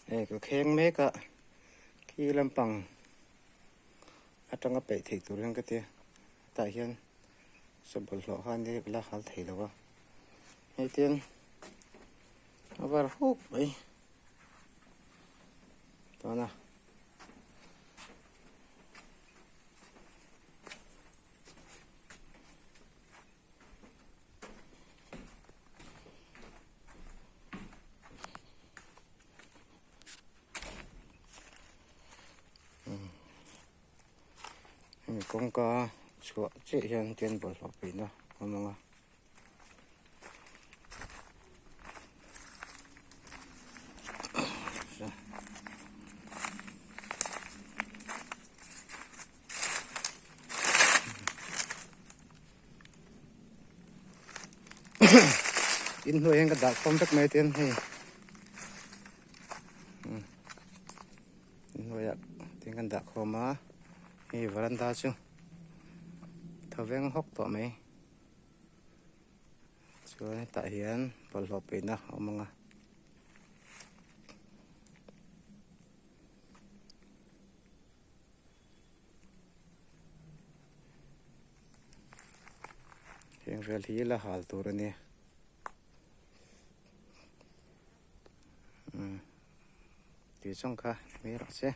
cái khen mấy cả khi làm bằng ở trong cái bể thịt tụi lên cái tia tại hiện sắp bật lọ han đi là khá thấy là quá hay tiên nó vào hút vậy đó nè cũng có chỗ chị hiện tiền bật lọ bị nó không không in nuôi cái đặc không rất mấy tiền hay nuôi tiền cái đặc không á hay veranda chứ thầu ven hốc tọa mấy rồi tại hiện bật lọ bị nó không không hiện về thì là hal tu rồi nè thì xong cả mấy rõ sẽ